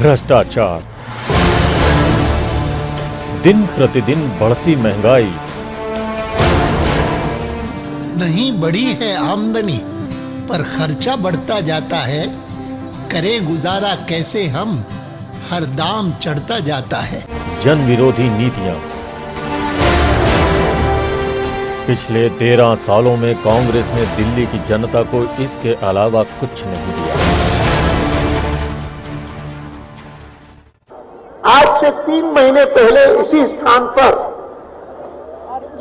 भ्रष्टाचार, दिन प्रतिदिन बढ़ती महंगाई, नहीं बढ़ी है आमदनी पर खर्चा बढ़ता जाता है, करें गुजारा कैसे हम, हर दाम चढ़ता जाता है। जन विरोधी नीतियां। पिछले 13 सालों में कांग्रेस ने दिल्ली की जनता को इसके अलावा कुछ नहीं दिया। आज से 3 महीने पहले इसी स्थान पर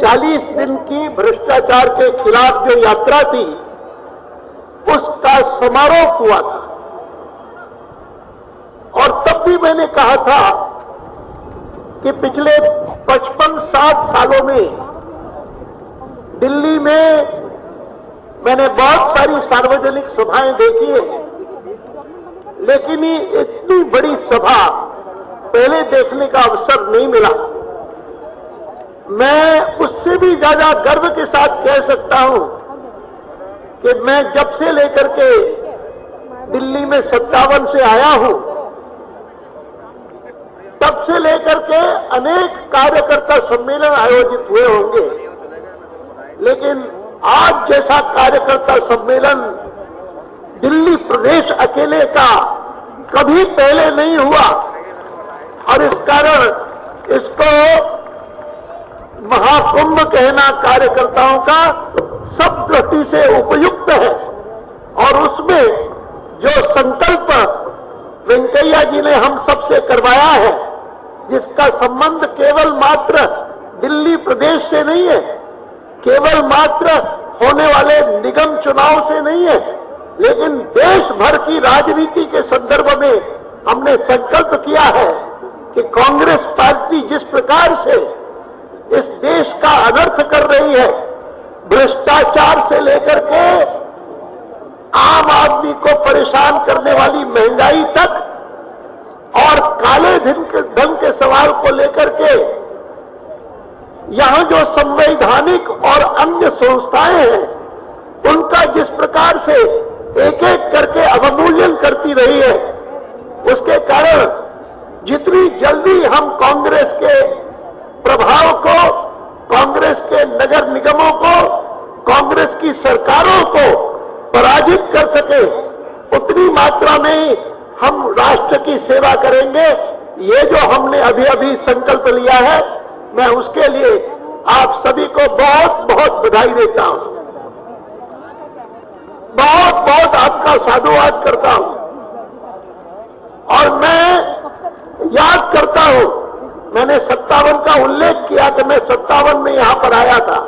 40 दिन की भ्रष्टाचार के खिलाफ जो यात्रा थी, उसका समारोह हुआ था। और तब भी मैंने कहा था कि पिछले 55-60 सालों में दिल्ली में मैंने बहुत सारी सार्वजनिक सभाएं देखी है, लेकिन ये इतनी बड़ी सभा पहले देखने का अवसर नहीं मिला। मैं उससे भी ज्यादा गर्व के साथ कह सकता हूं कि मैं जब से लेकर के दिल्ली में 57 से आया हूं, तब से लेकर के अनेक कार्यकर्ता सम्मेलन आयोजित हुए होंगे, लेकिन आज जैसा कार्यकर्ता सम्मेलन दिल्ली प्रदेश अकेले का कभी पहले नहीं हुआ। और इस कारण इसको महाकुंभ कहना कार्यकर्ताओं का सब दृष्टि से उपयुक्त है। और उसमें जो संकल्प वेंकैया जी ने हम सबसे करवाया है, जिसका संबंध केवल मात्र दिल्ली प्रदेश से नहीं है, केवल मात्र होने वाले निगम चुनाव से नहीं है, लेकिन देश भर की राजनीति के संदर्भ में हमने संकल्प किया है कि कांग्रेस पार्टी जिस प्रकार से इस देश का अनर्थ कर रही है, भ्रष्टाचार से लेकर के आम आदमी को परेशान करने वाली महंगाई तक, और काले धन के सवाल को लेकर के यहां जो संवैधानिक और अन्य संस्थाएं हैं, उनका जिस प्रकार से एक एक करके अवमूल्यन करती रही है, उसके कारण जितनी जल्दी हम कांग्रेस के प्रभाव को, कांग्रेस के नगर निगमों को, कांग्रेस की सरकारों को पराजित कर सके, उतनी मात्रा में हम राष्ट्र की सेवा करेंगे। ये जो हमने अभी अभी संकल्प लिया है, मैं उसके लिए आप सभी को बहुत बहुत बधाई देता हूं, बहुत बहुत आपका साधुवाद करता हूं। और मैं याद करता हूं, मैंने 57 का उल्लेख किया कि मैं 57 में यहां पर आया था।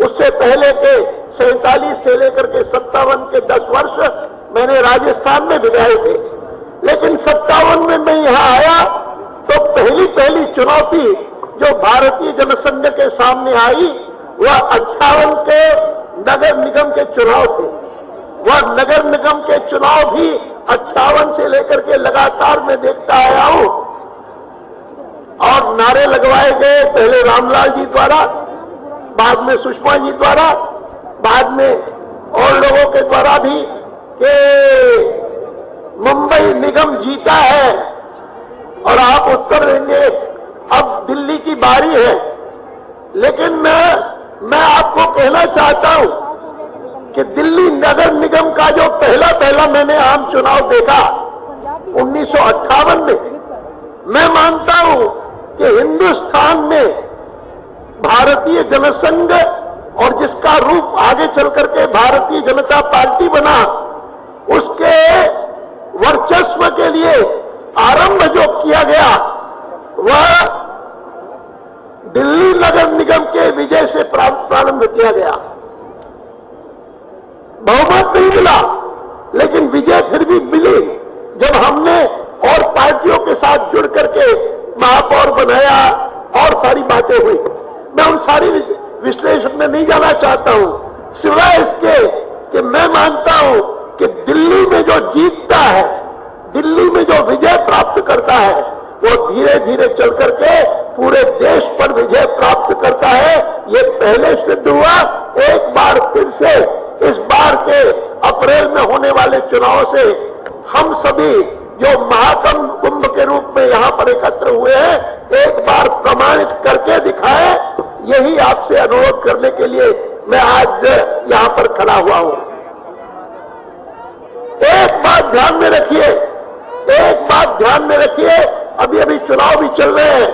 उससे पहले के 47 से लेकर के 57 के 10 वर्ष मैंने राजस्थान में बिताए थे, लेकिन 57 में मैं यहां आया तो पहली चुनौती जो भारतीय जनसंघ के सामने आई, वह 58 के नगर निगम के चुनाव थे। वह नगर निगम के चुनाव भी 58 से लेकर के लगातार मैं देखता आया हूं, और नारे लगवाए गए, पहले रामलाल जी द्वारा, बाद में सुषमा जी द्वारा, बाद में और लोगों के द्वारा भी, कि मुंबई निगम जीता है और आप उत्तर देंगे, अब दिल्ली की बारी है। लेकिन मैं आपको कहना चाहता हूं कि दिल्ली नगर निगम का जो पहला मैंने आम चुनाव देखा 1958 में, मैं मानता हूं कि हिंदुस्तान में भारतीय जनसंघ और जिसका रूप आगे चल करके भारतीय जनता पार्टी बना, उसके वर्चस्व के लिए आरंभ जो किया गया, वह दिल्ली नगर निगम के विजय से प्रारंभ किया गया। बहुमत नहीं मिला, लेकिन विजय फिर भी मिली जब हमने और पार्टियों के साथ जुड़ करके महापौर बनाया और सारी बातें हुई। मैं उन सारी विश्लेषण में नहीं जाना चाहता हूं, सिवाय इसके कि मैं मानता हूं कि दिल्ली में जो जीतता है, दिल्ली में जो विजय प्राप्त करता है, वो धीरे धीरे चल करके पूरे देश पर विजय प्राप्त करता है। ये पहले सिद्ध हुआ, एक बार फिर से इस बार के अप्रैल में होने वाले चुनाव से हम सभी जो महाकुंभ के रूप में यहां पर एकत्र हुए हैं, एक बार प्रमाणित करके दिखाएं। यही आपसे अनुरोध करने के लिए मैं आज यहां पर खड़ा हुआ हूं। एक बात ध्यान में रखिए, अभी अभी चुनाव भी चल रहे हैं,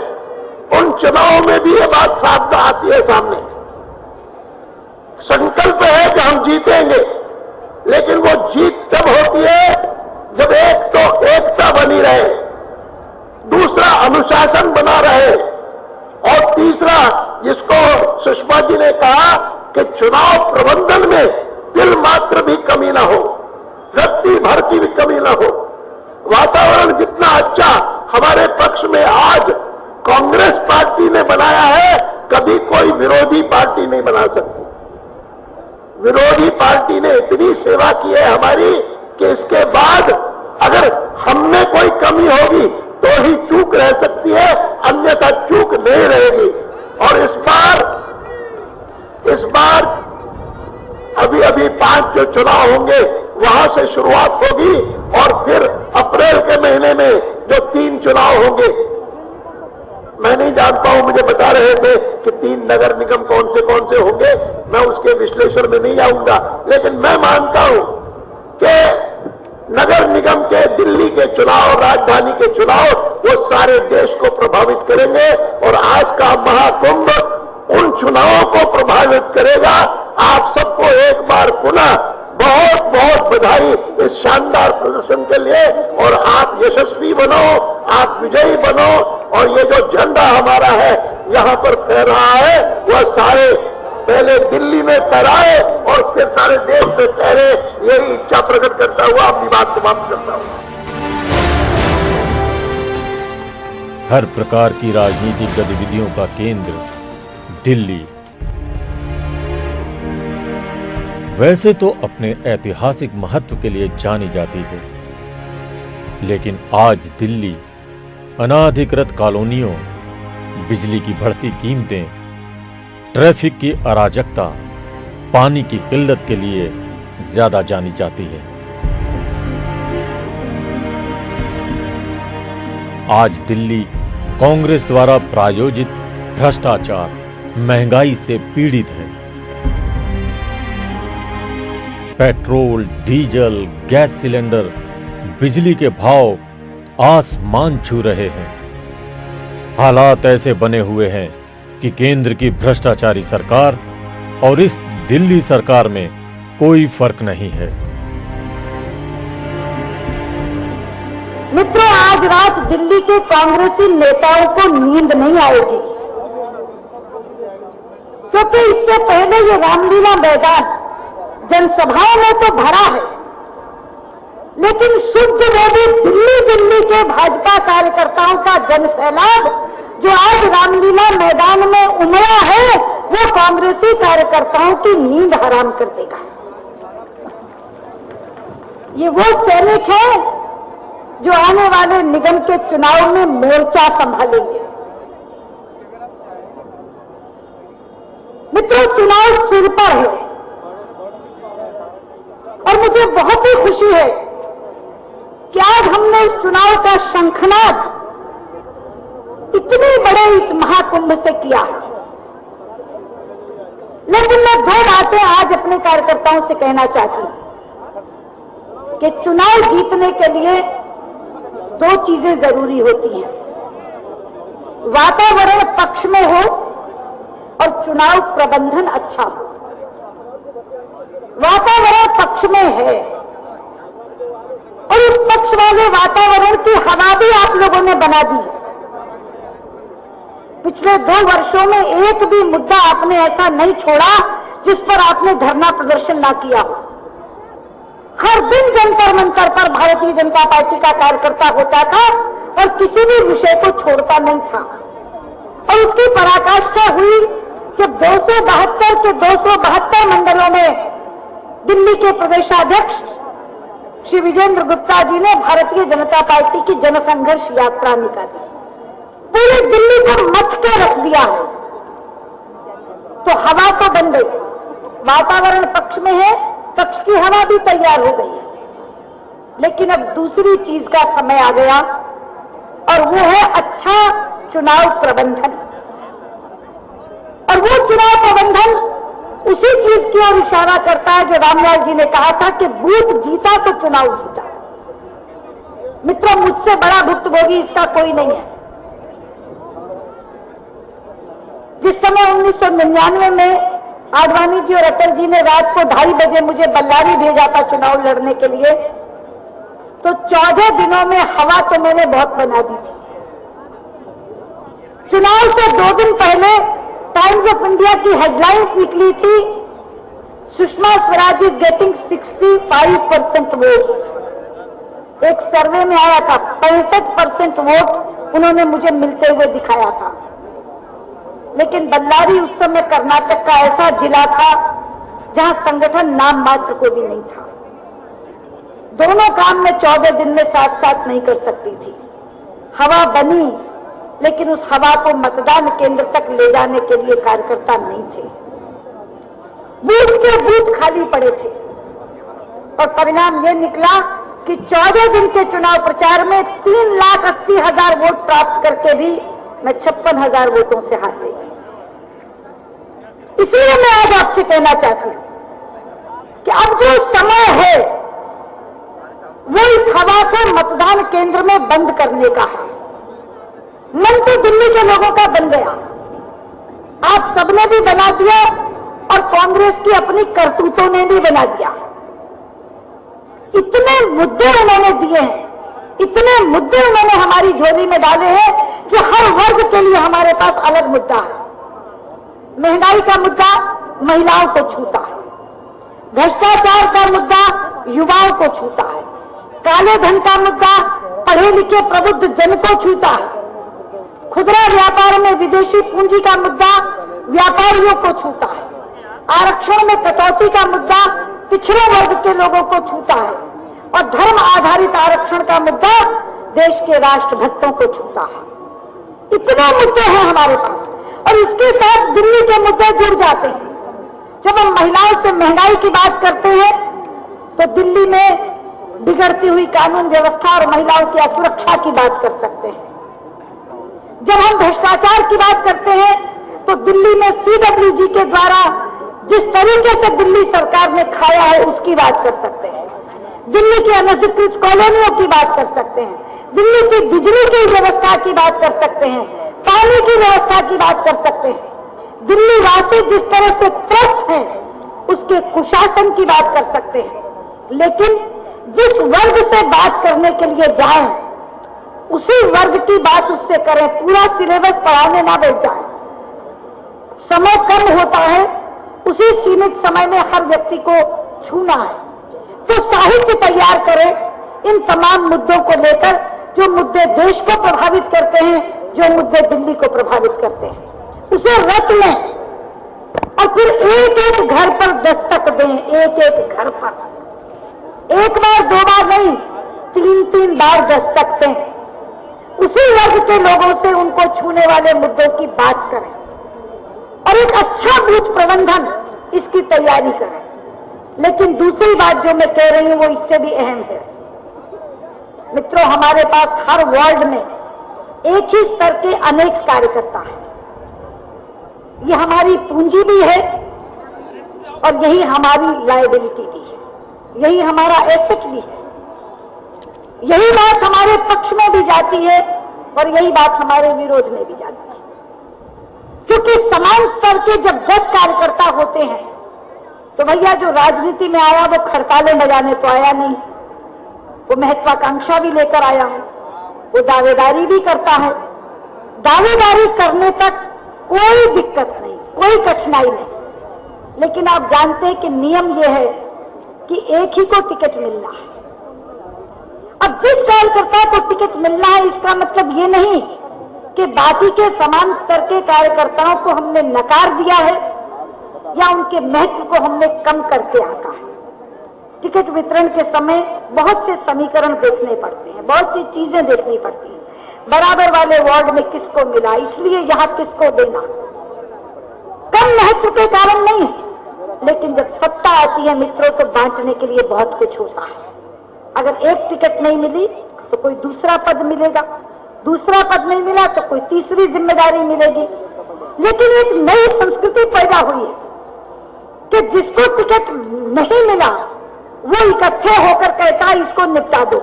उन चुनावों में भी ये बात साफ आती है सामने। संकल्प है कि हम जीतेंगे, लेकिन वो जीत तब होती है जब एक तो एकता बनी रहे, दूसरा अनुशासन बना रहे, और तीसरा जिसको सुषमा जी ने कहा कि चुनाव प्रबंधन में तिल मात्र भी कमी ना हो, रत्ती भर की भी कमी ना हो। वातावरण जितना अच्छा हमारे पक्ष में आज कांग्रेस पार्टी ने बनाया है, कभी कोई विरोधी पार्टी नहीं बना सकती। विरोधी पार्टी ने इतनी सेवा की है हमारी कि इसके बाद अगर हमने कोई कमी होगी तो ही चूक रह सकती है, अन्यथा चूक नहीं रहेगी। और इस बार अभी 5 जो चुनाव होंगे वहां से शुरुआत होगी, और फिर अप्रैल के महीने में जो 3 चुनाव होंगे, मैं नहीं जानता हूं, मुझे बता रहे थे कि 3 नगर निगम कौन से होंगे, मैं उसके विश्लेषण में नहीं आऊंगा, लेकिन मैं मानता हूं कि नगर निगम के दिल्ली के चुनाव, राजधानी के चुनाव, वो सारे देश को प्रभावित करेंगे, और आज का महाकुंभ उन चुनावों को प्रभावित करेगा। आप सबको एक बार पुनः बहुत बहुत बधाई इस शानदार प्रदर्शन के लिए, और आप यशस्वी बनो, आप विजयी बनो, और ये जो झंडा हमारा है यहां पर फहर रहा है, वह सारे पहले दिल्ली में फहराए और फिर सारे देश में फहरे, यही इच्छा प्रकट करता हुआ अपनी बात समाप्त करता हूं। हर प्रकार की राजनीतिक गतिविधियों का केंद्र दिल्ली वैसे तो अपने ऐतिहासिक महत्व के लिए जानी जाती है, लेकिन आज दिल्ली अनाधिकृत कॉलोनियों, बिजली की बढ़ती कीमतें, ट्रैफिक की अराजकता, पानी की किल्लत के लिए ज्यादा जानी जाती है। आज दिल्ली कांग्रेस द्वारा प्रायोजित भ्रष्टाचार, महंगाई से पीड़ित है। पेट्रोल, डीजल, गैस सिलेंडर, बिजली के भाव आसमान छू रहे हैं। हालात ऐसे बने हुए हैं कि केंद्र की भ्रष्टाचारी सरकार और इस दिल्ली सरकार में कोई फर्क नहीं है। मित्रों, आज रात दिल्ली के कांग्रेसी नेताओं को नींद नहीं आएगी, क्योंकि इससे पहले ये रामलीला मैदान जनसभाओं में तो भरा है, लेकिन शुद्ध में भी दिल्ली के भाजपा कार्यकर्ताओं का जनसैलाब जो आज रामलीला मैदान में उमड़ा है, वो कांग्रेसी कार्यकर्ताओं की नींद हराम कर देगा। ये वो सैनिक हैं जो आने वाले निगम के चुनाव में मोर्चा संभालेंगे। मित्रों, चुनाव सिर पर है, और मुझे बहुत ही खुशी है कि आज हमने इस चुनाव का शंखनाद इतने बड़े इस महाकुंभ से किया है। लेकिन मैं 2 बातें आज अपने कार्यकर्ताओं से कहना चाहती हूं कि चुनाव जीतने के लिए 2 चीजें जरूरी होती हैं, वातावरण पक्ष में हो और चुनाव प्रबंधन अच्छा हो। वातावरण पक्ष में है, और उस पक्ष वाले वातावरण की हवा भी आप लोगों ने बना दी है। पिछले 2 वर्षों में एक भी मुद्दा आपने ऐसा नहीं छोड़ा जिस पर आपने धरना प्रदर्शन ना किया हो। हर दिन जंतर मंतर पर भारतीय जनता पार्टी का कार्यकर्ता होता था और किसी भी विषय को छोड़ता नहीं था, और उसकी पराकाष्ठा हुई जब 272 के 272 मंडलों में दिल्ली के प्रदेशाध्यक्ष श्री विजेंद्र गुप्ता जी ने भारतीय जनता पार्टी की जनसंघर्ष यात्रा निकाली, पूरी दिल्ली को मथ के रख दिया है। तो हवा तो बन गई, वातावरण पक्ष में है, पक्ष की हवा भी तैयार हो गई है। लेकिन अब दूसरी चीज का समय आ गया और वो है अच्छा चुनाव प्रबंधन। और वो चुनाव प्रबंधन उसी चीज की ओर इशारा करता है जो रामलाल जी ने कहा था कि बूथ जीता तो चुनाव जीता। मित्रों, मुझसे बड़ा भुक्तभोगी इसका कोई नहीं है। जिस समय 1999 में आडवाणी जी और अटल जी ने रात को 2:30 बजे मुझे बल्लारी भेजा था चुनाव लड़ने के लिए, तो 14 दिनों में हवा तो मैंने बहुत बना दी थी। चुनाव से 2 दिन पहले टाइम्स ऑफ इंडिया की हेडलाइंस निकली थी, Sushma Swaraj is getting 65% votes. एक सर्वे में आया था 65% वोट उन्होंने मुझे मिलते हुए दिखाया था। लेकिन बल्लारी उस समय कर्नाटक का ऐसा जिला था जहां संगठन नाम मात्र को भी नहीं था। दोनों काम में 14 दिन में साथ साथ नहीं कर सकती थी। हवा बनी, लेकिन उस हवा को मतदान केंद्र तक ले जाने के लिए कार्यकर्ता नहीं थे। बूथ के बूथ खाली पड़े थे और परिणाम यह निकला कि 14 दिन के चुनाव प्रचार में 3,80,000 वोट प्राप्त करके भी मैं 56,000 वोटों से हार गई। इसलिए मैं आज आपसे कहना चाहती हूं कि अब जो समय है वो इस हवा को मतदान केंद्र में बंद करने का है। मन तो दिल्ली के लोगों का बन गया, आप सबने भी बना दिया और कांग्रेस की अपनी करतूतों ने भी बना दिया। इतने मुद्दे उन्होंने दिए हैं, इतने मुद्दे उन्होंने हमारी झोली में डाले हैं कि हर वर्ग के लिए हमारे पास अलग मुद्दा है। महंगाई का मुद्दा महिलाओं को छूता है, भ्रष्टाचार का मुद्दा युवाओं को छूता है, काले धन का मुद्दा पढ़े लिखे प्रबुद्ध जन को छूता है, खुदरा व्यापार में विदेशी पूंजी का मुद्दा व्यापारियों को छूता है, आरक्षण में कटौती का मुद्दा पिछड़े वर्ग के लोगों को छूता है और धर्म आधारित आरक्षण का मुद्दा देश के राष्ट्रभक्तों को छूता है। इतने मुद्दे हैं हमारे पास और इसके साथ दिल्ली के मुद्दे जुड़ जाते हैं। जब हम महिलाओं से महंगाई की बात करते हैं तो दिल्ली में बिगड़ती हुई कानून व्यवस्था और महिलाओं की असुरक्षा की बात कर सकते हैं। जब हम भ्रष्टाचार की बात करते हैं तो दिल्ली में CWG के द्वारा जिस तरीके से दिल्ली सरकार ने खाया है उसकी बात कर सकते हैं। दिल्ली की अनधिकृत कॉलोनियों की बात कर सकते हैं, दिल्ली की बिजली की व्यवस्था की बात कर सकते हैं, पानी की व्यवस्था की बात कर सकते हैं। दिल्ली वासी जिस तरह से त्रस्त हैं उसके कुशासन की बात कर सकते हैं। लेकिन जिस वर्ग से बात करने के लिए जाएं उसी वर्ग की बात उससे करें, पूरा सिलेबस पढ़ाने ना बैठ जाए। समय कम होता है, उसी सीमित समय में हर व्यक्ति को छूना है, तो साहित्य तैयार करें इन तमाम मुद्दों को लेकर, जो मुद्दे देश को प्रभावित करते हैं, जो मुद्दे दिल्ली को प्रभावित करते हैं, उसे रट लें और फिर एक एक घर पर दस्तक दें। एक एक घर पर एक बार 2 बार नहीं, 3-3 बार दस्तक दें। उसी वर्ग के लोगों से उनको छूने वाले मुद्दों की बात करें और एक अच्छा बूथ प्रबंधन इसकी तैयारी करें। लेकिन दूसरी बात जो मैं कह रही हूं वो इससे भी अहम है। मित्रों, हमारे पास हर वार्ड में एक ही स्तर के अनेक कार्यकर्ता हैं। ये हमारी पूंजी भी है और यही हमारी लायबिलिटी भी है, यही हमारा एसेट भी है। यही बात हमारे पक्ष में भी जाती है और यही बात हमारे विरोध में भी जाती है। क्योंकि समान स्तर के जब 10 कार्यकर्ता होते हैं तो भैया जो राजनीति में आया वो खड़ताले बजाने तो आया नहीं, वो महत्वाकांक्षा भी लेकर आया है, वो दावेदारी भी करता है। दावेदारी करने तक कोई दिक्कत नहीं, कोई कठिनाई नहीं। लेकिन आप जानते हैं कि नियम यह है कि एक ही को टिकट मिलना है। अब जिस कार्यकर्ता को टिकट मिलना है इसका मतलब ये नहीं कि बाकी के समान स्तर के कार्यकर्ताओं को हमने नकार दिया है या उनके महत्व को हमने कम करके आंका है। टिकट वितरण के समय बहुत से समीकरण देखने पड़ते हैं, बहुत सी चीजें देखनी पड़ती हैं। बराबर वाले वार्ड में किसको मिला, इसलिए यहां किसको देना, कम महत्व के कारण नहीं है। लेकिन जब सत्ता आती है मित्रों तो बांटने के लिए बहुत कुछ होता है। अगर एक टिकट नहीं मिली तो कोई दूसरा पद मिलेगा, दूसरा पद नहीं मिला तो कोई तीसरी जिम्मेदारी मिलेगी। लेकिन एक नई संस्कृति पैदा हुई है कि जिसको टिकट नहीं मिला वो इकट्ठे होकर कहता है इसको निपटा दो।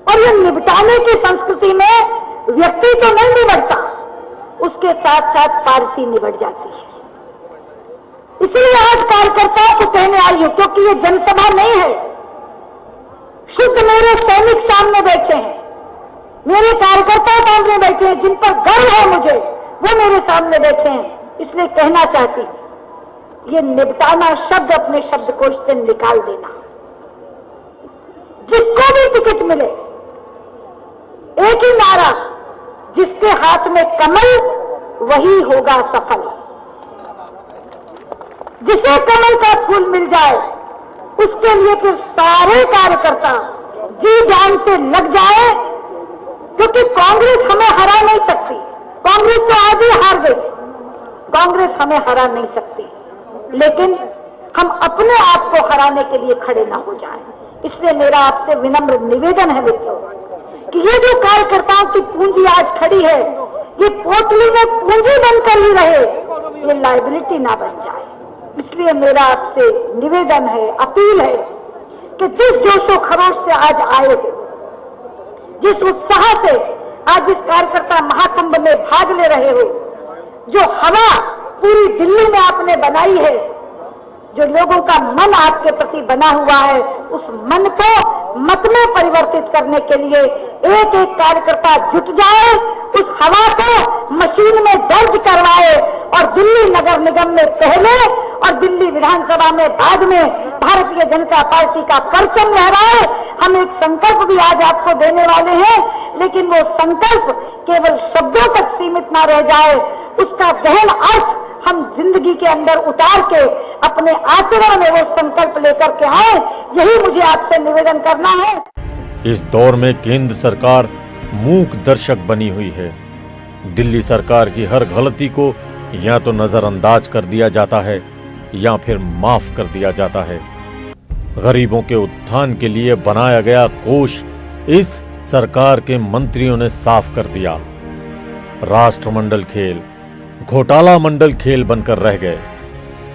और ये निपटाने की संस्कृति में व्यक्ति तो नहीं निबटता, उसके साथ साथ पार्टी निबट जाती है। इसलिए आज कार्यकर्ताओं को कहने आई हूं, क्योंकि ये जनसभा नहीं है, शुद्ध मेरे सैनिक सामने बैठे हैं, मेरे कार्यकर्ता सामने बैठे हैं, जिन पर गर्व है मुझे, वो मेरे सामने बैठे हैं। इसलिए कहना चाहती हूं, ये निपटाना शब्द अपने शब्दकोश से निकाल देना। जिसको भी टिकट मिले, एक ही नारा, जिसके हाथ में कमल वही होगा सफल। जिसे कमल का फूल मिल जाए उसके लिए फिर सारे कार्यकर्ता जी जान से लग जाए, क्योंकि कांग्रेस हमें हरा नहीं सकती। कांग्रेस तो आज ही हार गई, कांग्रेस हमें हरा नहीं सकती, लेकिन हम अपने आप को हराने के लिए खड़े ना हो जाएं। इसलिए मेरा आपसे विनम्र निवेदन है मित्रों कि ये जो कार्यकर्ताओं की पूंजी आज खड़ी है, ये पोटली में पूंजी बनकर ही रहे, ये लायबिलिटी ना बन जाए। इसलिए मेरा आपसे निवेदन है, अपील है कि जिस जोशो खरोश से आज आए हो, जिस उत्साह से आज इस कार्यकर्ता महाकुंभ में भाग ले रहे हो, जो हवा पूरी दिल्ली में आपने बनाई है, जो लोगों का मन आपके प्रति बना हुआ है, उस मन को मत में परिवर्तित करने के लिए एक एक कार्यकर्ता जुट जाए, उस हवा को मशीन में दर्ज करवाए और दिल्ली नगर निगम में पहले और दिल्ली विधानसभा में बाद में भारतीय जनता पार्टी का परचम लहराए। हम एक संकल्प भी आज आपको देने वाले हैं, लेकिन वो संकल्प केवल शब्दों तक सीमित ना रह जाए, उसका गहन अर्थ हम जिंदगी के अंदर उतार के अपने आचरण में वो संकल्प लेकर के आए। यही मुझे आपसे निवेदन करना है। इस दौर में केंद्र सरकार मूक दर्शक बनी हुई है। दिल्ली सरकार की हर गलती को या तो नजरअंदाज कर दिया जाता है या फिर माफ कर दिया जाता है। गरीबों के उत्थान के लिए बनाया गया कोष इस सरकार के मंत्रियों ने साफ कर दिया। राष्ट्रमंडल खेल घोटाला मंडल खेल बनकर रह गए।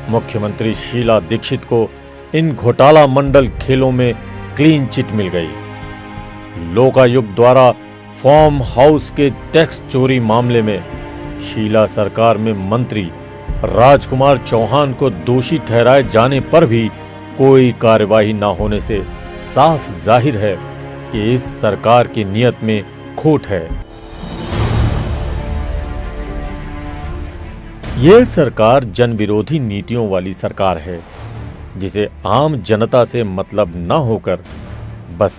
मुख्यमंत्री शीला दीक्षित को इन घोटाला मंडल खेलों में क्लीन चिट मिल गई। लोकायुक्त द्वारा फॉर्म हाउस के टैक्स चोरी मामले में शीला सरकार में मंत्री राजकुमार चौहान को दोषी ठहराए जाने पर भी कोई कार्यवाही न होने से साफ जाहिर है कि इस सरकार की नीयत में खोट है। यह सरकार जनविरोधी नीतियों वाली सरकार है, जिसे आम जनता से मतलब न होकर बस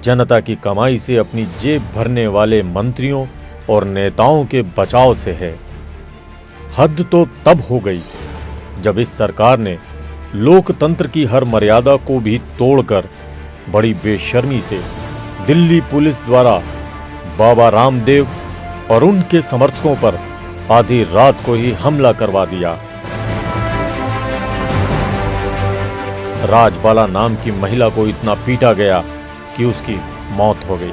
जनता की कमाई से अपनी जेब भरने वाले मंत्रियों और नेताओं के बचाव से है। हद तो तब हो गई जब इस सरकार ने लोकतंत्र की हर मर्यादा को भी तोड़कर बड़ी बेशर्मी से दिल्ली पुलिस द्वारा बाबा रामदेव और उनके समर्थकों पर आधी रात को ही हमला करवा दिया। राजबाला नाम की महिला को इतना पीटा गया कि उसकी मौत हो गई।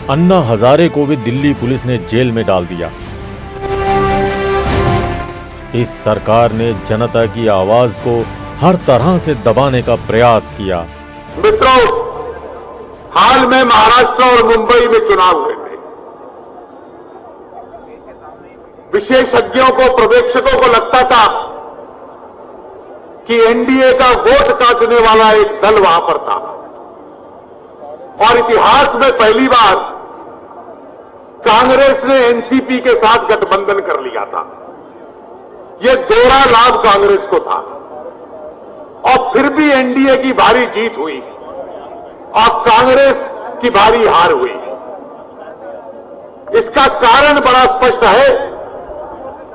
अन्ना हजारे को भी दिल्ली पुलिस ने जेल में डाल दिया। इस सरकार ने जनता की आवाज को हर तरह से दबाने का प्रयास किया। मित्रों, हाल में महाराष्ट्र और मुंबई में चुनाव हुए थे। विशेषज्ञों को, पर्यवेक्षकों को लगता था कि एनडीए का वोट काटने वाला एक दल वहां पर था और इतिहास में पहली बार कांग्रेस ने एनसीपी के साथ गठबंधन कर लिया था। यह दोहरा लाभ कांग्रेस को था और फिर भी एनडीए की भारी जीत हुई और कांग्रेस की भारी हार हुई। इसका कारण बड़ा स्पष्ट है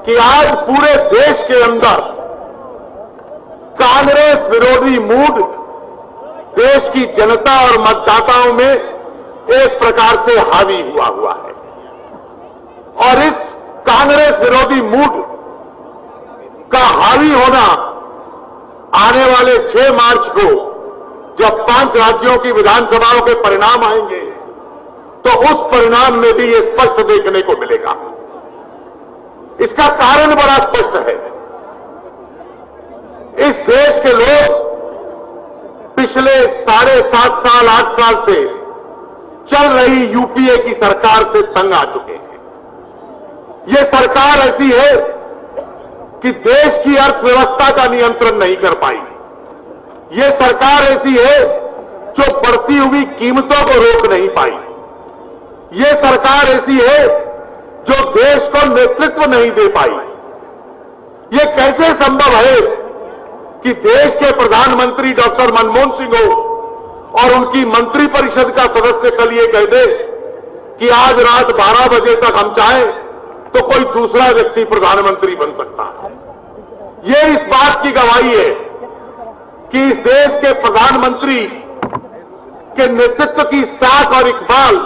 कि आज पूरे देश के अंदर कांग्रेस विरोधी मूड देश की जनता और मतदाताओं में एक प्रकार से हावी हुआ है और इस कांग्रेस विरोधी मूड का हावी होना आने वाले 6 मार्च को जब 5 राज्यों की विधानसभाओं के परिणाम आएंगे तो उस परिणाम में भी ये स्पष्ट देखने को मिलेगा। इसका कारण बड़ा स्पष्ट है। इस देश के लोग पिछले 7.5 साल 8 साल से चल रही यूपीए की सरकार से तंग आ चुके हैं। यह सरकार ऐसी है कि देश की अर्थव्यवस्था का नियंत्रण नहीं कर पाई। यह सरकार ऐसी है जो बढ़ती हुई कीमतों को रोक नहीं पाई। यह सरकार ऐसी है जो देश को नेतृत्व नहीं दे पाई। यह कैसे संभव है कि देश के प्रधानमंत्री डॉक्टर मनमोहन सिंह हो और उनकी मंत्रिपरिषद का सदस्य कल ये कह दे कि आज रात 12 बजे तक हम चाहें तो कोई दूसरा व्यक्ति प्रधानमंत्री बन सकता है। यह इस बात की गवाही है कि इस देश के प्रधानमंत्री के नेतृत्व की साख और इकबाल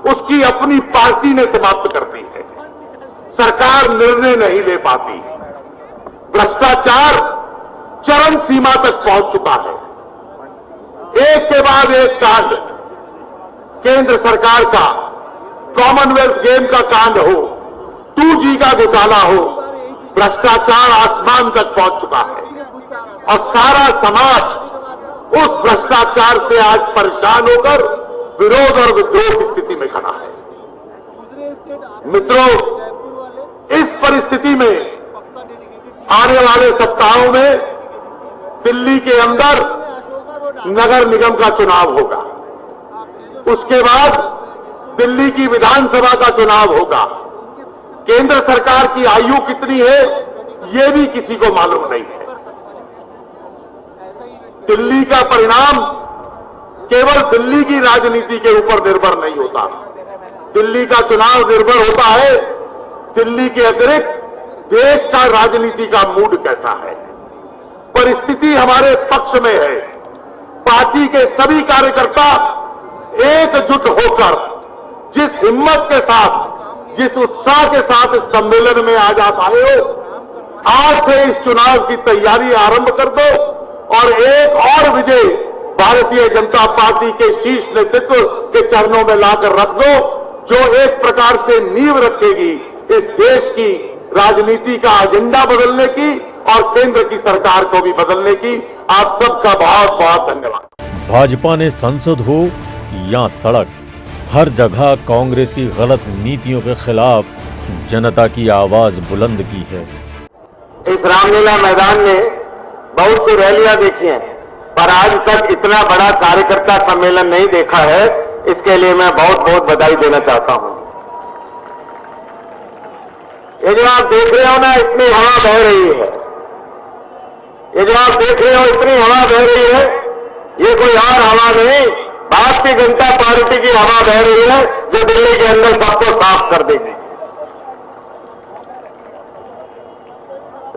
उसकी अपनी पार्टी ने समाप्त कर दी है। सरकार निर्णय नहीं ले पाती। भ्रष्टाचार चरम सीमा तक पहुंच चुका है। एक के बाद एक कांड, केंद्र सरकार का कॉमनवेल्थ गेम का कांड हो, 2G का घोटाला हो, भ्रष्टाचार आसमान तक पहुंच चुका है और सारा समाज उस भ्रष्टाचार से आज परेशान होकर विरोध और विद्रोह की स्थिति में खड़ा है। मित्रों, इस परिस्थिति में आने वाले सप्ताहों में दिल्ली के अंदर नगर निगम का चुनाव होगा। उसके बाद दिल्ली की विधानसभा का चुनाव होगा। केंद्र सरकार की आयु कितनी है यह भी किसी को मालूम नहीं है। दिल्ली का परिणाम केवल दिल्ली की राजनीति के ऊपर निर्भर नहीं होता। दिल्ली का चुनाव निर्भर होता है दिल्ली के अतिरिक्त देश का राजनीति का मूड कैसा है। परिस्थिति हमारे पक्ष में है। पार्टी के सभी कार्यकर्ता एकजुट होकर जिस हिम्मत के साथ, जिस उत्साह के साथ इस सम्मेलन में आज आप आए हो, आज से इस चुनाव की तैयारी आरंभ कर दो और एक और विजय भारतीय जनता पार्टी के शीर्ष नेतृत्व के चरणों में लाकर रख दो, जो एक प्रकार से नींव रखेगी इस देश की राजनीति का एजेंडा बदलने की और केंद्र की सरकार को भी बदलने की। आप सबका बहुत बहुत धन्यवाद। भाजपा ने संसद हो या सड़क, हर जगह कांग्रेस की गलत नीतियों के खिलाफ जनता की आवाज बुलंद की है। इस रामलीला मैदान में बहुत सी रैलियां देखी हैं, पर आज तक इतना बड़ा कार्यकर्ता सम्मेलन नहीं देखा है। इसके लिए मैं बहुत बहुत बधाई देना चाहता हूं। ये जो आप देख रहे हो ना, इतनी हवा बह रही है, ये जो आप देख रहे हो इतनी हवा बह रही है, ये कोई और हवा नहीं, भारतीय जनता पार्टी की हवा बह रही है जो दिल्ली के अंदर सबको साफ कर देगी।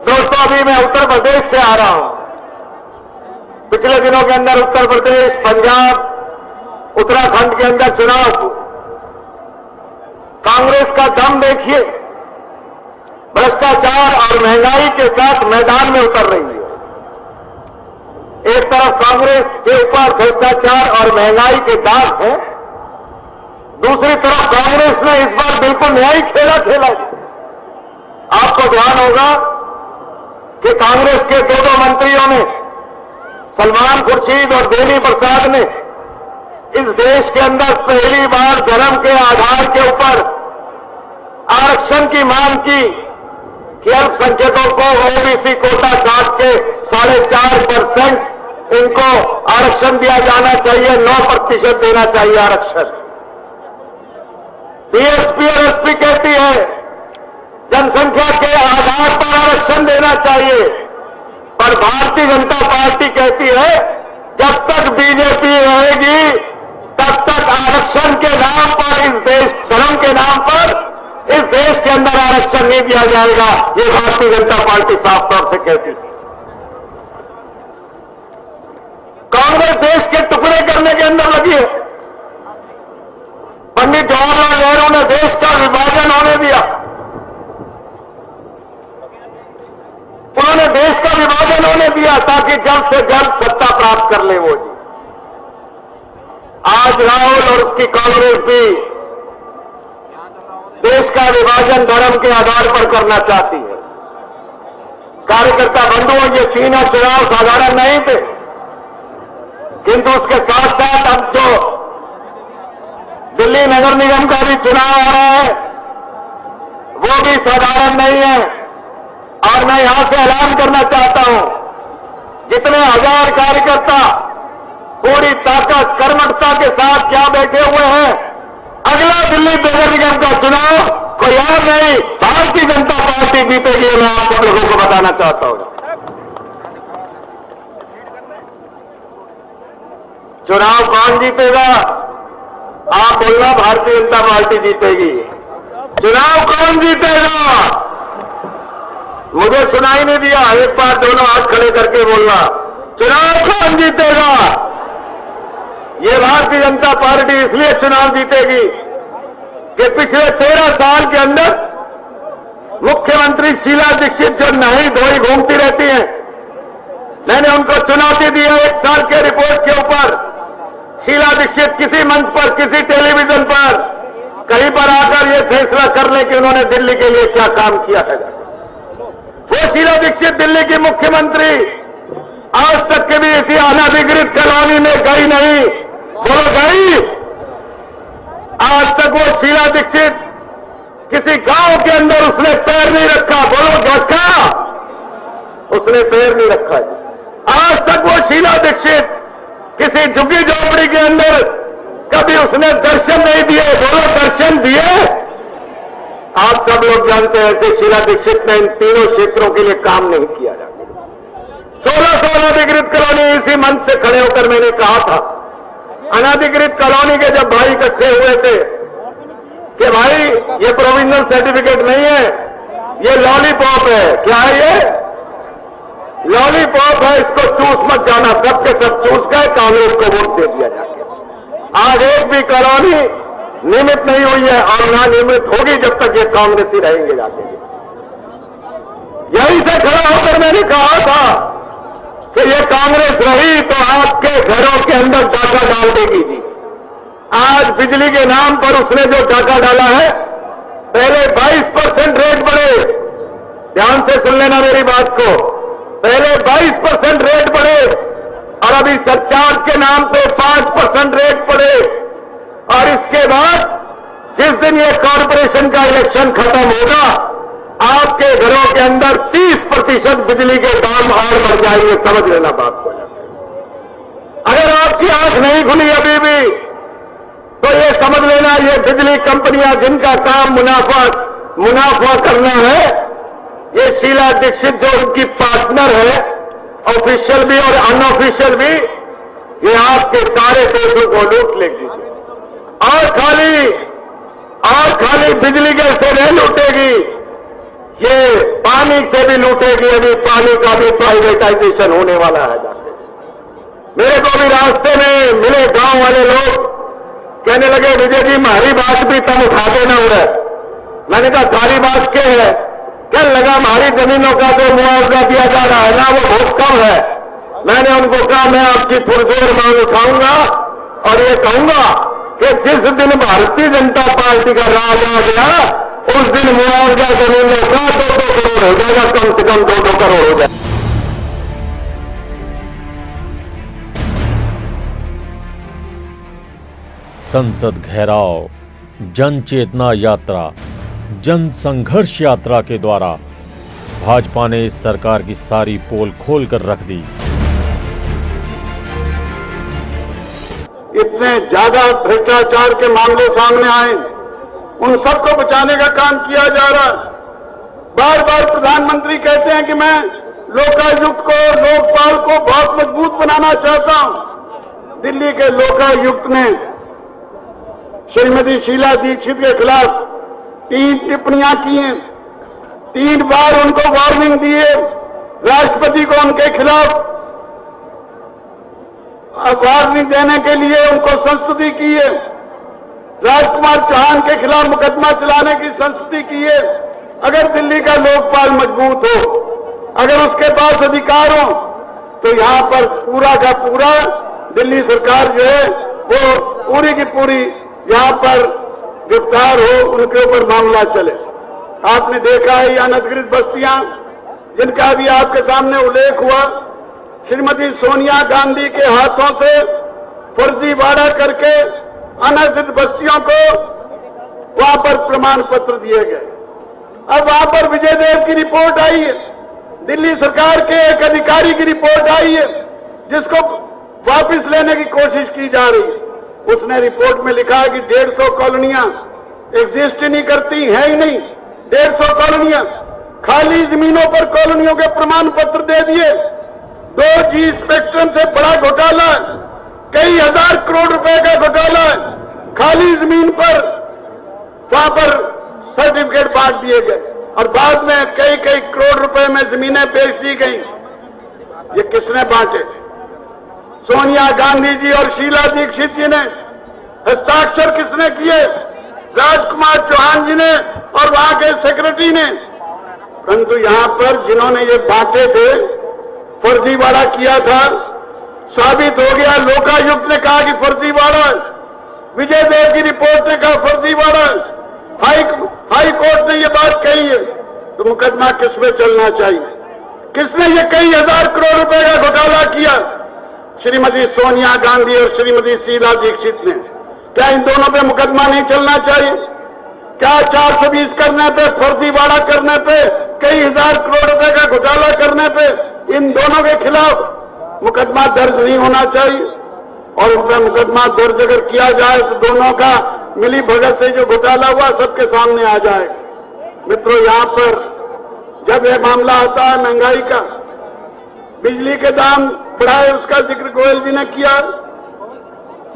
दोस्तों, अभी मैं उत्तर प्रदेश से आ रहा हूं। पिछले दिनों के अंदर उत्तर प्रदेश, पंजाब, उत्तराखंड के अंदर चुनाव हुए। कांग्रेस का दम देखिए, भ्रष्टाचार और महंगाई के साथ मैदान में उतर रही है। एक तरफ कांग्रेस के ऊपर भ्रष्टाचार और महंगाई के दाग हैं, दूसरी तरफ कांग्रेस ने इस बार बिल्कुल न्यायी खेला खेला। आपको ध्यान होगा कि कांग्रेस के दो मंत्रियों ने, सलमान खुर्शीद और देवी प्रसाद ने, इस देश के अंदर पहली बार धर्म के आधार के ऊपर आरक्षण की मांग की कि अल्पसंख्यकों को ओबीसी कोटा काट के 4.5% इनको आरक्षण दिया जाना चाहिए, 9% देना चाहिए आरक्षण। बीएसपी और एसपी कहती है जनसंख्या के आधार पर आरक्षण देना चाहिए, पर भारतीय जनता पार्टी कहती है जब तक बीजेपी रहेगी तब तक आरक्षण के नाम पर, इस देश धर्म के नाम पर इस देश के अंदर आरक्षण नहीं दिया जाएगा। ये भारतीय जनता पार्टी साफ तौर से कहती है। कांग्रेस देश के टुकड़े करने के अंदर लगी है। पंडित जवाहरलाल नेहरू ने देश का विभाजन होने दिया। उन्होंने देश का विभाजन होने दिया ताकि जल्द से जल्द सत्ता प्राप्त कर ले वो जी। आज राहुल और उसकी कांग्रेस भी देश का विभाजन धर्म के आधार पर करना चाहती है। कार्यकर्ता बंधुओं, ये तीनों चुनाव साधारण नहीं थे, किंतु उसके साथ साथ अब जो दिल्ली नगर निगम का भी चुनाव आ रहा है वो भी साधारण नहीं है। और मैं यहां से ऐलान करना चाहता हूं, जितने हजार कार्यकर्ता पूरी ताकत कर्मठता के साथ यहां बैठे हुए हैं, अगला दिल्ली नगर निगम का चुनाव कोई और नहीं, भारतीय जनता पार्टी जीतेगी। मैं आप सब लोगों को बताना चाहता हूं। चुनाव कौन जीतेगा? आप बोलना, भारतीय जनता पार्टी जीतेगी। चुनाव कौन जीतेगा? मुझे सुनाई नहीं दिया, एक बार दोनों हाथ खड़े करके बोलना, चुनाव कौन जीतेगा? ये भारतीय जनता पार्टी इसलिए चुनाव जीतेगी कि पिछले 13 साल के अंदर मुख्यमंत्री शीला दीक्षित जो नई धोई घूमती रहती हैं, मैंने उनको चुनौती दी है 1 साल के रिपोर्ट के ऊपर। शीला दीक्षित किसी मंच पर, किसी टेलीविजन पर, कहीं पर आकर यह फैसला कर ले कि उन्होंने दिल्ली के लिए क्या काम किया है। वो शीला दीक्षित दिल्ली की मुख्यमंत्री आज तक के भी इसी अनधिकृत कॉलोनी में गई नहीं। बोलो गई? आज तक वो शीला दीक्षित किसी गांव के अंदर उसने पैर नहीं रखा। बोलो रखा? उसने पैर नहीं रखा। आज तक वो शीला दीक्षित किसी झुग्गी झोपड़ी के अंदर कभी उसने दर्शन नहीं दिए। बोलो दर्शन दिए? आप सब लोग जानते हैं ऐसे शीला दीक्षित ने इन तीनों क्षेत्रों के लिए काम नहीं किया जाता। 1600 अनधिकृत कॉलोनी, इसी मंच से खड़े होकर मैंने कहा था, अनधिकृत कॉलोनी के जब भाई इकट्ठे हुए थे कि भाई ये प्रोविजनल सर्टिफिकेट नहीं है, ये लॉलीपॉप है। क्या है ये? लॉलीपॉप है, इसको चूस मत जाना। सबके सब चूस गए, कांग्रेस को वोट दे दिया जाके। आज एक भी कॉलोनी नियमित नहीं हुई है और ना नियमित होगी जब तक ये कांग्रेसी रहेंगे जाके। यहीं से खड़ा होकर मैंने कहा था कि ये कांग्रेस रही तो आपके घरों के अंदर डाका डाल देगी जी। आज बिजली के नाम पर उसने जो डाका डाला है, पहले 22% रेट बढ़े। ध्यान से सुन लेना मेरी बात को। पहले 22% रेट बढ़े और अभी सरचार्ज के नाम पे 5% रेट बढ़े। और इसके बाद जिस दिन ये कॉर्पोरेशन का इलेक्शन खत्म होगा, आपके घरों के अंदर 30% बिजली के दाम और बढ़ जाएंगे। समझ लेना बात को। अगर आपकी आंख नहीं खुली अभी भी, तो ये समझ लेना, ये बिजली कंपनियां जिनका काम मुनाफा करना है, ये शीला दीक्षित जो उनकी पार्टनर है, ऑफिशियल भी और अनऑफिशियल भी, ये आपके सारे पैसों को लूट लेगी। और खाली बिजली के से नहीं लूटेगी, ये पानी से भी लूटेगी। अभी पानी का भी प्राइवेटाइजेशन होने वाला है जाके। मेरे को भी रास्ते में मिले गांव वाले लोग, कहने लगे विजय जी हमारी बात भी तब उठा देना हो रहा है। मैंने कहा थारी बात क्या है? क्या लगा हमारी जमीनों का जो मुआवजा दिया जा रहा है ना, वो बहुत कम है। मैंने उनको कहा मैं आपकी पुरजोर मांग उठाऊंगा और ये कहूंगा कि जिस दिन भारतीय जनता पार्टी का राज आ गया, उस दिन मुआवजा जमीनों का 2-2 करोड़ हो जाएगा, कम से कम 2-2 करोड़ हो जाएगा। संसद घेराव, जन चेतना यात्रा, जन संघर्ष यात्रा के द्वारा भाजपा ने इस सरकार की सारी पोल खोल कर रख दी। इतने ज्यादा भ्रष्टाचार के मामले सामने आए, उन सबको बचाने का काम किया जा रहा है। बार बार प्रधानमंत्री कहते हैं कि मैं लोकायुक्त को, लोकपाल को बहुत मजबूत बनाना चाहता हूं। दिल्ली के लोकायुक्त ने श्रीमती शीला दीक्षित के खिलाफ 3 टिप्पणियां की हैं, 3 बार उनको वार्निंग दी है। राष्ट्रपति को उनके खिलाफ वार्निंग देने के लिए उनको संस्तुति की है। राजकुमार चौहान के खिलाफ मुकदमा चलाने की संस्तुति की है। अगर दिल्ली का लोकपाल मजबूत हो, अगर उसके पास अधिकार हो, तो यहां पर पूरा का पूरा दिल्ली सरकार जो है वो पूरी की पूरी यहाँ पर गिरफ्तार हो, उनके ऊपर मामला चले। आपने देखा है ये अनधिकृत बस्तियां जिनका भी आपके सामने उल्लेख हुआ, श्रीमती सोनिया गांधी के हाथों से फर्जीवाड़ा करके अनधिकृत बस्तियों को वहां पर प्रमाण पत्र दिए गए। अब वहां पर विजय देव की रिपोर्ट आई है, दिल्ली सरकार के एक अधिकारी की रिपोर्ट आई है जिसको वापस लेने की कोशिश की जा रही है। उसने रिपोर्ट में लिखा है कि 150 कॉलोनियां एग्जिस्ट ही नहीं करती, है ही नहीं। 150 कॉलोनियां, खाली जमीनों पर कॉलोनियों के प्रमाण पत्र दे दिए। 2G स्पेक्ट्रम से बड़ा घोटाला है, कई हजार करोड़ रुपए का घोटाला है। खाली जमीन पर वहां पर सर्टिफिकेट बांट दिए गए और बाद में कई कई करोड़ रुपए में जमीनें बेच दी गई। ये किसने बांटे? सोनिया गांधी जी और शीला दीक्षित जी ने। हस्ताक्षर किसने किए? राजकुमार चौहान जी ने और वहां के सेक्रेटरी ने। परंतु यहां पर जिन्होंने ये बांटे थे, फर्जीवाड़ा किया था, साबित हो गया। लोकायुक्त ने कहा कि फर्जीवाड़ा है, विजय देव की रिपोर्ट ने कहा फर्जीवाड़ा है, हाई कोर्ट ने ये बात कही है, तो मुकदमा किस पे चलना चाहिए? किसने ये कई हजार करोड़ रुपए का घोटाला किया? श्रीमती सोनिया गांधी और श्रीमती शीला दीक्षित ने। क्या इन दोनों पे मुकदमा नहीं चलना चाहिए? क्या 420 करने पे, फर्जीवाड़ा करने पे, कई हजार करोड़ रुपए का घोटाला करने पे इन दोनों के खिलाफ मुकदमा दर्ज नहीं होना चाहिए? और उन पर मुकदमा दर्ज अगर किया जाए तो दोनों का मिली भगत से जो घोटाला हुआ सबके सामने आ जाएगा। मित्रों, यहाँ पर जब यह मामला आता है महंगाई का, बिजली के दाम बढ़ाए, उसका जिक्र गोयल जी ने किया।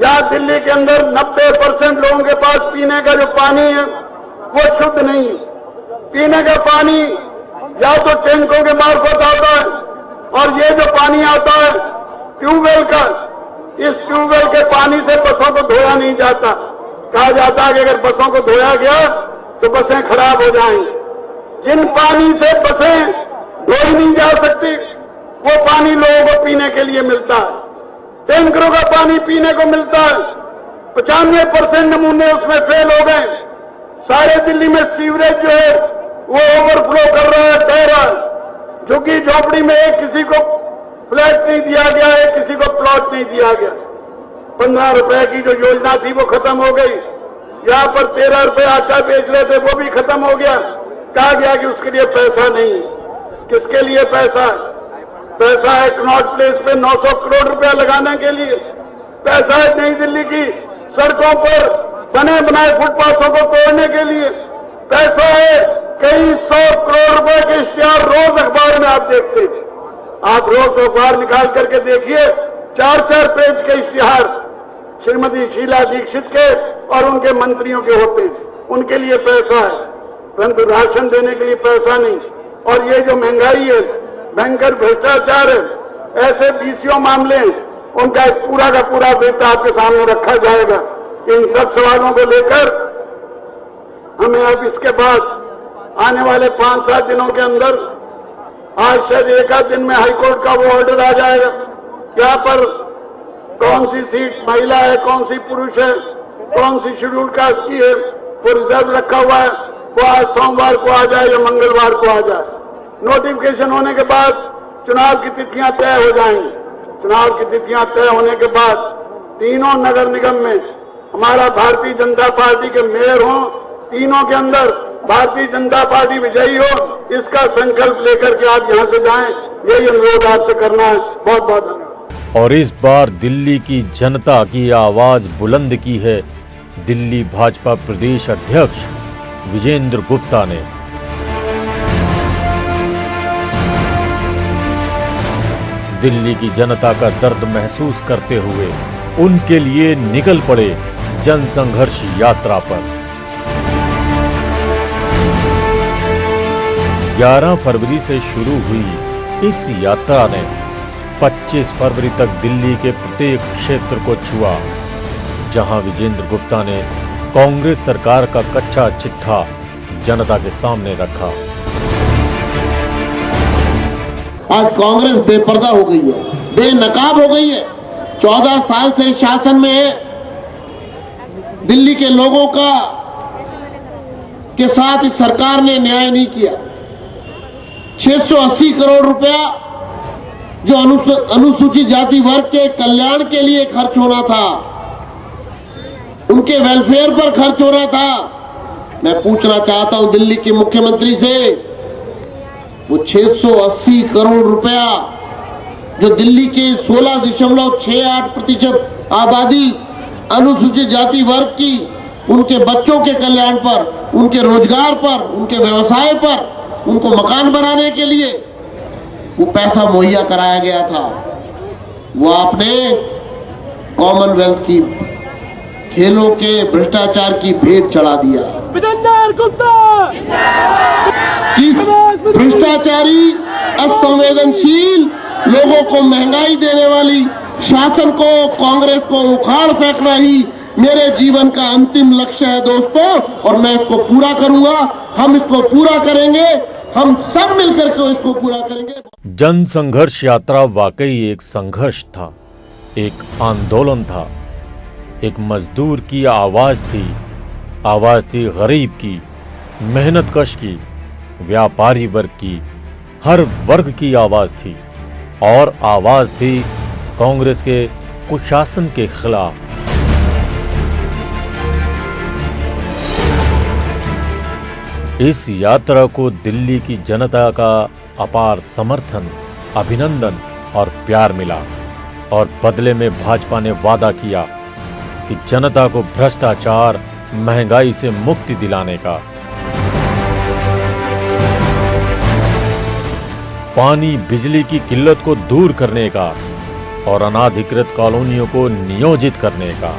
यहाँ दिल्ली के अंदर 90% लोगों के पास पीने का जो पानी है वो शुद्ध नहीं है। पीने का पानी या तो टैंकों के मार्फत आता है, और ये जो पानी आता है ट्यूबवेल का, इस ट्यूबवेल के पानी से बसों को धोया नहीं जाता। कहा जाता है कि अगर बसों को धोया गया तो बसें खराब हो जाएंगी। जिन पानी से बसें धोई नहीं जा सकती वो पानी लोगों को पीने के लिए मिलता है। टैंकरों का पानी पीने को मिलता है, 95% नमूने उसमें फेल हो गए। सारे दिल्ली में सीवरेज जो है वो ओवरफ्लो कर रहा है, बह रहा है। झुग्गी झोपड़ी में एक किसी को फ्लैट नहीं दिया गया है, किसी को प्लॉट नहीं दिया गया। 15 रुपए की जो योजना थी वो खत्म हो गई। यहाँ पर 13 रुपए आटा बेच रहे थे, वो भी खत्म हो गया। कहा गया कि उसके लिए पैसा नहीं है। किसके लिए पैसा है? पैसा है कनॉट प्लेस पे 900 करोड़ रुपया लगाने के लिए। पैसा है नई दिल्ली की सड़कों पर बने बनाए फुटपाथों को तोड़ने के लिए। पैसा है कई 100 करोड़ रुपए के इश्तिहार रोज अखबार में आप देखते हैं। आप रोज अखबार निकाल करके देखिए, 4-4 पेज के इश्तिहार श्रीमती शीला दीक्षित के और उनके मंत्रियों के होते हैं। उनके लिए पैसा है, परंतु राशन देने के लिए पैसा नहीं। और ये जो महंगाई है, भयंकर भ्रष्टाचार है, ऐसे बीसियों मामले हैं, उनका एक पूरा का पूरा वृत्त आपके सामने रखा जाएगा। इन सब सवालों को लेकर हमें अब इसके बाद आने वाले 5-7 दिनों के अंदर, आज शायद एक आध दिन में हाईकोर्ट का वो ऑर्डर आ जाएगा, यहाँ पर कौन सी सीट महिला है, कौन सी पुरुष है, कौन सी शेड्यूल कास्ट की है, वो रिजर्व रखा हुआ है। वो आज सोमवार को आ जाए या मंगलवार को आ जाए। नोटिफिकेशन होने के बाद चुनाव की तिथियां तय हो जाएंगी। चुनाव की तिथियां तय होने के बाद तीनों नगर निगम में हमारा भारतीय जनता पार्टी के मेयर हों, तीनों के अंदर भारतीय जनता पार्टी विजयी हो, इसका संकल्प लेकर के आप यहाँ से जाएं, यही अनुरोध आपसे करना है। बहुत बहुत धन्यवाद। और इस बार दिल्ली की जनता की आवाज बुलंद की है दिल्ली भाजपा प्रदेश अध्यक्ष विजेंद्र गुप्ता ने। दिल्ली की जनता का दर्द महसूस करते हुए उनके लिए निकल पड़े जन संघर्ष यात्रा पर। 11 फरवरी से शुरू हुई इस यात्रा ने 25 फरवरी तक दिल्ली के प्रत्येक क्षेत्र को छुआ, जहां विजेंद्र गुप्ता ने कांग्रेस सरकार का कच्चा चिट्ठा जनता के सामने रखा। आज कांग्रेस बेपर्दा हो गई है, बेनकाब हो गई है। 14 साल से शासन में है, दिल्ली के लोगों का के साथ इस सरकार ने न्याय नहीं किया। 680 करोड़ रुपया जो अनुसूचित जाति वर्ग के कल्याण के लिए खर्च होना था, उनके वेलफेयर पर खर्च होना था। मैं पूछना चाहता हूं दिल्ली के मुख्यमंत्री से, वो 680 करोड़ रुपया जो दिल्ली के 16.68% आबादी अनुसूचित जाति वर्ग की, उनके बच्चों के कल्याण पर, उनके रोजगार पर, उनके व्यवसाय पर, उनको मकान बनाने के लिए वो पैसा मुहैया कराया गया था, वो आपने कॉमनवेल्थ की खेलों के भ्रष्टाचार की भेंट चढ़ा दिया। किस भ्रष्टाचारी, असंवेदनशील, लोगों को महंगाई देने वाली शासन को, कांग्रेस को उखाड़ फेंकना ही मेरे जीवन का अंतिम लक्ष्य है दोस्तों, और मैं इसको पूरा करूंगा। हम इसको पूरा करेंगे, हम सब मिलकर के इसको पूरा करेंगे। जन संघर्ष यात्रा वाकई एक संघर्ष था, एक आंदोलन था, एक मजदूर की आवाज थी गरीब की, मेहनतकश की, व्यापारी वर्ग की, हर वर्ग की आवाज थी, और आवाज थी कांग्रेस के कुशासन के खिलाफ। इस यात्रा को दिल्ली की जनता का अपार समर्थन, अभिनंदन और प्यार मिला, और बदले में भाजपा ने वादा किया कि जनता को भ्रष्टाचार, महंगाई से मुक्ति दिलाने का, पानी बिजली की किल्लत को दूर करने का और अनाधिकृत कॉलोनियों को नियोजित करने का।